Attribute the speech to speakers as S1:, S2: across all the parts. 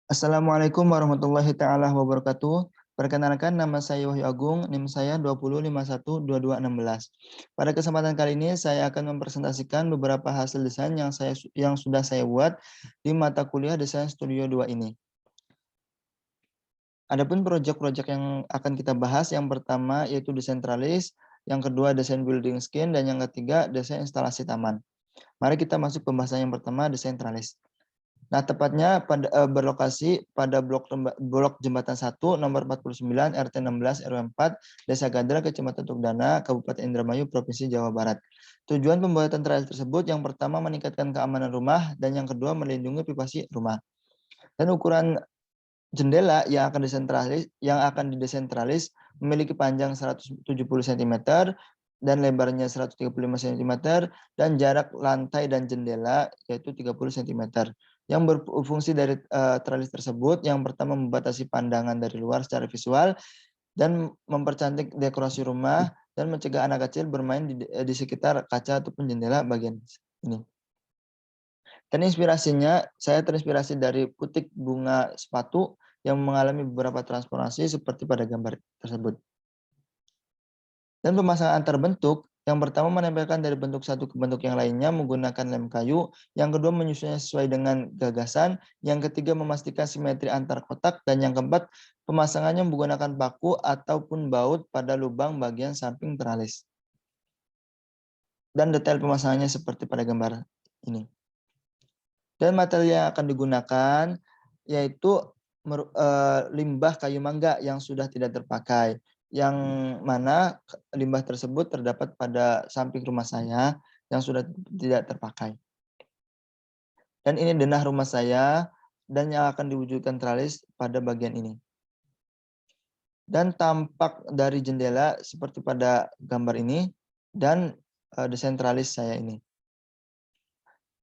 S1: Assalamualaikum warahmatullahi taala wabarakatuh. Perkenalkan, nama saya Wahyu Agung, NIM saya 20512216. Pada kesempatan kali ini saya akan mempresentasikan beberapa hasil desain yang sudah saya buat di mata kuliah Desain Studio 2 ini. Adapun proyek-proyek yang akan kita bahas, yang pertama yaitu desain tralis, yang kedua desain building skin, dan yang ketiga desain instalasi taman. Mari kita masuk pembahasan yang pertama, desain tralis. Nah, tepatnya berlokasi pada blok Jembatan 1 nomor 49 RT 16 RW 4 Desa Gadra, Kecamatan Tugdana, Kabupaten Indramayu, Provinsi Jawa Barat. Tujuan pembuatan tralis tersebut yang pertama meningkatkan keamanan rumah dan yang kedua melindungi privasi rumah. Dan ukuran jendela yang akan didesain tralis memiliki panjang 170 cm dan lebarnya 135 cm dan jarak lantai dan jendela yaitu 30 cm. Yang berfungsi dari tralis tersebut yang pertama membatasi pandangan dari luar secara visual dan mempercantik dekorasi rumah dan mencegah anak kecil bermain di sekitar kaca ataupun jendela bagian ini. Dan inspirasinya, saya terinspirasi dari putik bunga sepatu yang mengalami beberapa transformasi seperti pada gambar tersebut. Dan pemasangan antar bentuk, yang pertama menempelkan dari bentuk satu ke bentuk yang lainnya menggunakan lem kayu, yang kedua menyusunnya sesuai dengan gagasan, yang ketiga memastikan simetri antar kotak, dan yang keempat pemasangannya menggunakan paku ataupun baut pada lubang bagian samping tralis. Dan detail pemasangannya seperti pada gambar ini. Dan materi yang akan digunakan yaitu limbah kayu mangga yang sudah tidak terpakai, yang mana limbah tersebut terdapat pada samping rumah saya yang sudah tidak terpakai. Dan ini denah rumah saya dan yang akan diwujudkan tralis pada bagian ini. Dan tampak dari jendela seperti pada gambar ini dan desain tralis saya ini.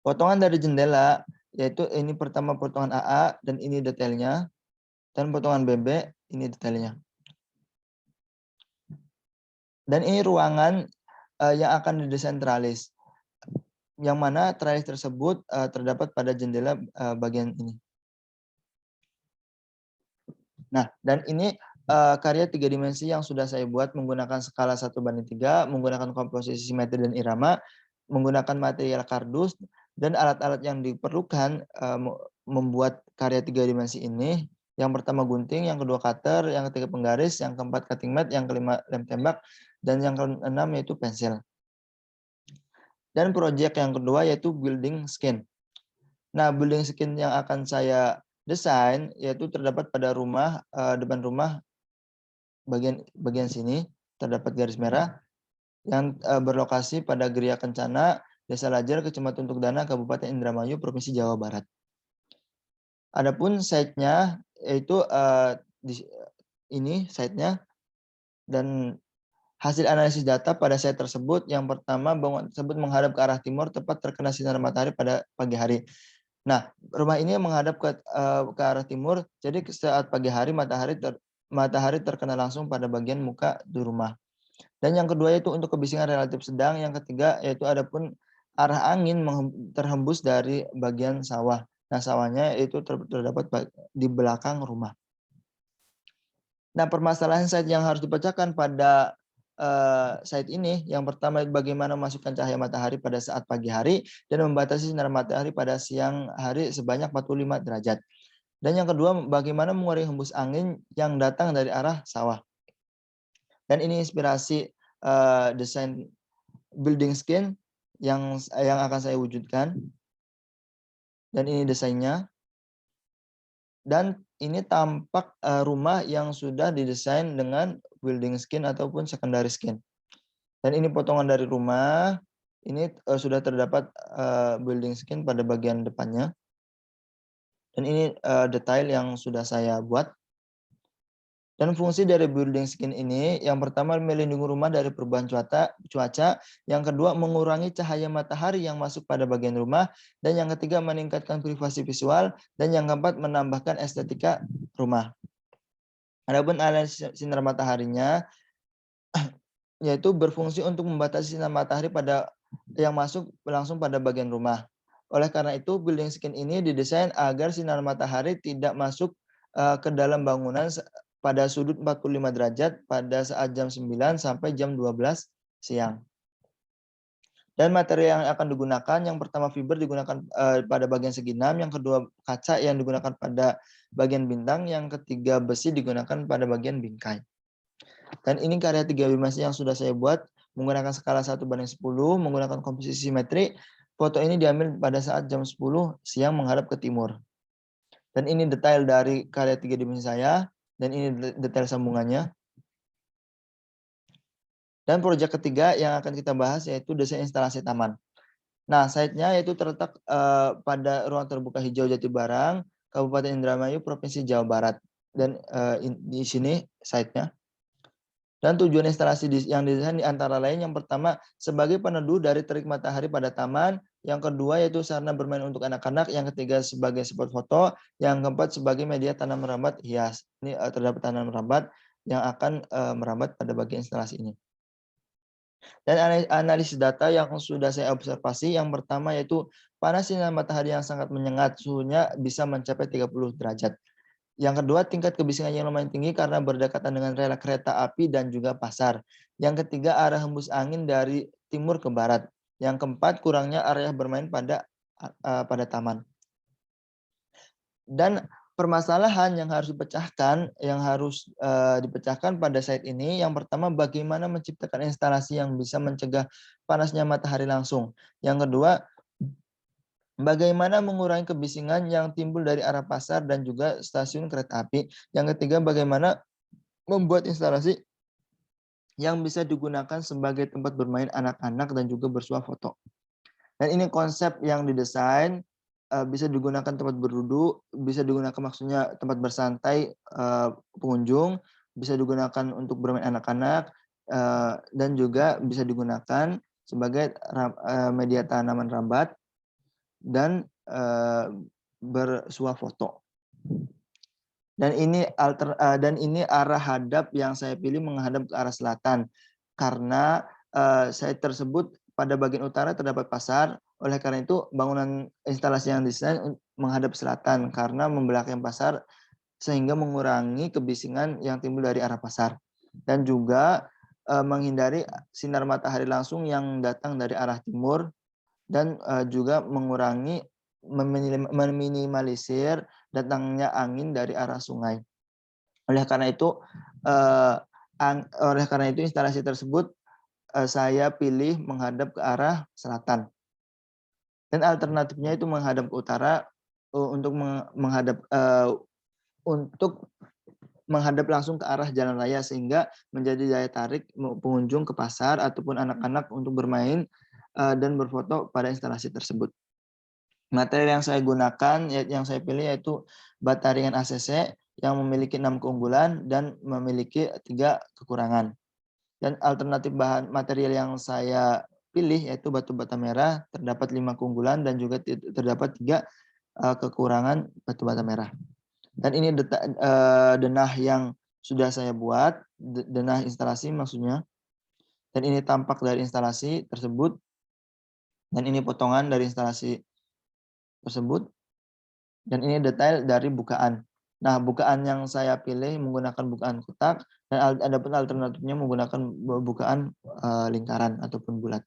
S1: Potongan dari jendela yaitu ini pertama potongan AA dan ini detailnya, dan potongan BB ini detailnya. Dan ini ruangan yang akan didesain tralis, yang mana tralis tersebut terdapat pada jendela bagian ini. Nah, dan ini karya 3 dimensi yang sudah saya buat menggunakan skala 1:3, menggunakan komposisi simetri dan irama, menggunakan material kardus, dan alat-alat yang diperlukan membuat karya 3 dimensi ini. Yang pertama gunting, yang kedua cutter, yang ketiga penggaris, yang keempat cutting mat, yang kelima lem tembak, dan yang keenam yaitu pensil. Dan proyek yang kedua yaitu building skin. Nah, building skin yang akan saya desain yaitu terdapat pada rumah, depan rumah bagian sini terdapat garis merah yang berlokasi pada Geria Kencana, Desa Lajar, Kecamatan Tugdana, Kabupaten Indramayu, Provinsi Jawa Barat. Adapun site-nya yaitu ini site-nya, dan hasil analisis data pada site tersebut yang pertama bangunan tersebut menghadap ke arah timur tepat terkena sinar matahari pada pagi hari. Nah, rumah ini menghadap ke arah timur, jadi saat pagi hari matahari terkena langsung pada bagian muka di rumah. Dan yang kedua yaitu untuk kebisingan relatif sedang. Yang ketiga yaitu adapun arah angin terhembus dari bagian sawah. Nah, sawahnya itu terdapat di belakang rumah. Nah, permasalahan site yang harus dipecahkan pada site ini, yang pertama bagaimana memasukkan cahaya matahari pada saat pagi hari dan membatasi sinar matahari pada siang hari sebanyak 45 derajat. Dan yang kedua, bagaimana mengurangi hembus angin yang datang dari arah sawah. Dan ini inspirasi desain building skin yang akan saya wujudkan. Dan ini desainnya. Dan ini tampak rumah yang sudah didesain dengan building skin ataupun secondary skin. Dan ini potongan dari rumah. Ini sudah terdapat building skin pada bagian depannya. Dan ini detail yang sudah saya buat. Dan fungsi dari building skin ini, yang pertama melindungi rumah dari perubahan cuaca, yang kedua mengurangi cahaya matahari yang masuk pada bagian rumah, dan yang ketiga meningkatkan privasi visual, dan yang keempat menambahkan estetika rumah. Adapun aliran sinar mataharinya yaitu berfungsi untuk membatasi sinar matahari yang masuk langsung pada bagian rumah. Oleh karena itu, building skin ini didesain agar sinar matahari tidak masuk ke dalam bangunan pada sudut 45 derajat pada saat jam 9 sampai jam 12 siang. Dan materi yang akan digunakan, yang pertama fiber digunakan pada bagian segi 6, yang kedua kaca yang digunakan pada bagian bintang, yang ketiga besi digunakan pada bagian bingkai. Dan ini karya 3 dimensi yang sudah saya buat menggunakan skala 1:10, menggunakan komposisi simetri. Foto ini diambil pada saat jam 10 siang menghadap ke timur. Dan ini detail dari karya 3 dimensi saya, dan ini detail sambungannya. Dan proyek ketiga yang akan kita bahas yaitu desain instalasi taman. Nah, site-nya yaitu terletak pada ruang terbuka hijau Jatibarang, Kabupaten Indramayu, Provinsi Jawa Barat. Dan di sini site-nya. Dan tujuan instalasi yang didesain di antara lain, yang pertama sebagai peneduh dari terik matahari pada taman, yang kedua yaitu sarana bermain untuk anak-anak, yang ketiga sebagai spot foto, yang keempat sebagai media tanam merambat hias. Ini terdapat tanam merambat yang akan merambat pada bagian instalasi ini. Dan analisis data yang sudah saya observasi, yang pertama yaitu panas sinar matahari yang sangat menyengat, suhunya bisa mencapai 30 derajat. Yang kedua, tingkat kebisingan yang lumayan tinggi karena berdekatan dengan rel kereta api dan juga pasar. Yang ketiga, arah hembus angin dari timur ke barat. Yang keempat, kurangnya area bermain pada taman. Dan permasalahan yang harus dipecahkan pada site ini, yang pertama bagaimana menciptakan instalasi yang bisa mencegah panasnya matahari langsung. Yang kedua, bagaimana mengurangi kebisingan yang timbul dari arah pasar dan juga stasiun kereta api. Yang ketiga, bagaimana membuat instalasi yang bisa digunakan sebagai tempat bermain anak-anak dan juga bersuah foto. Dan ini konsep yang didesain, bisa digunakan tempat berduduk, bisa digunakan maksudnya tempat bersantai pengunjung, bisa digunakan untuk bermain anak-anak, dan juga bisa digunakan sebagai media tanaman rambat dan bersuah foto. Dan ini arah hadap yang saya pilih menghadap ke arah selatan, karena site tersebut pada bagian utara terdapat pasar. Oleh karena itu bangunan instalasi yang desain menghadap selatan karena membelakangi pasar, sehingga mengurangi kebisingan yang timbul dari arah pasar, dan juga menghindari sinar matahari langsung yang datang dari arah timur, dan juga meminimalisir datangnya angin dari arah sungai. Oleh karena itu instalasi tersebut saya pilih menghadap ke arah selatan. Dan alternatifnya itu menghadap ke utara untuk menghadap langsung ke arah jalan raya, sehingga menjadi daya tarik pengunjung ke pasar ataupun anak-anak untuk bermain dan berfoto pada instalasi tersebut. Materi yang saya gunakan, yang saya pilih yaitu bata ringan ACC yang memiliki 6 keunggulan dan memiliki 3 kekurangan. Dan alternatif bahan material yang saya pilih yaitu batu bata merah, terdapat 5 keunggulan dan juga terdapat 3 kekurangan batu bata merah. Dan ini denah yang sudah saya buat, denah instalasi maksudnya. Dan ini tampak dari instalasi tersebut. Dan ini potongan dari instalasi tersebut. Dan ini detail dari bukaan. Nah, bukaan yang saya pilih menggunakan bukaan kotak, dan ada pun alternatifnya menggunakan bukaan lingkaran ataupun bulat.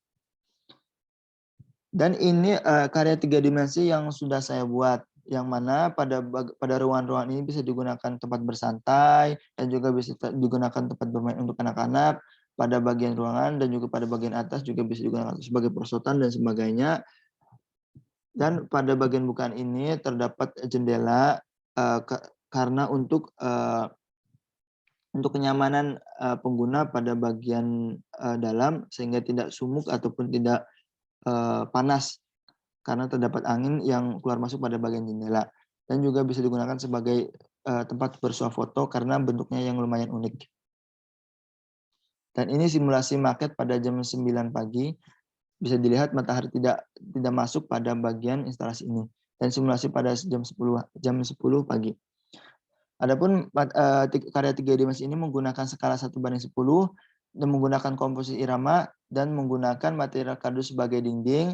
S1: Dan ini karya 3 dimensi yang sudah saya buat, yang mana pada ruangan-ruangan ini bisa digunakan tempat bersantai dan juga bisa digunakan tempat bermain untuk anak-anak pada bagian ruangan, dan juga pada bagian atas juga bisa digunakan sebagai perosotan dan sebagainya. Dan pada bagian bukaan ini terdapat jendela karena untuk kenyamanan pengguna pada bagian dalam, sehingga tidak sumuk ataupun tidak panas karena terdapat angin yang keluar masuk pada bagian jendela. Dan juga bisa digunakan sebagai tempat bersuah foto karena bentuknya yang lumayan unik. Dan ini simulasi maket pada jam 9 pagi. Bisa dilihat matahari tidak masuk pada bagian instalasi ini. Dan simulasi pada jam 10 pagi. Adapun karya 3 dimensi ini menggunakan skala 1:10 dan menggunakan komposisi irama dan menggunakan material kardus sebagai dinding,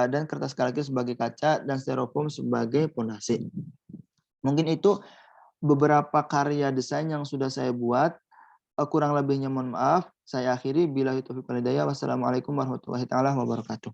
S1: dan kertas kalkin sebagai kaca, dan styrofoam sebagai pondasi. Mungkin itu beberapa karya desain yang sudah saya buat. Kurang lebihnya mohon maaf. Saya akhiri. Billahi taufiq wal hidayah. Wassalamualaikum warahmatullahi taala wabarakatuh.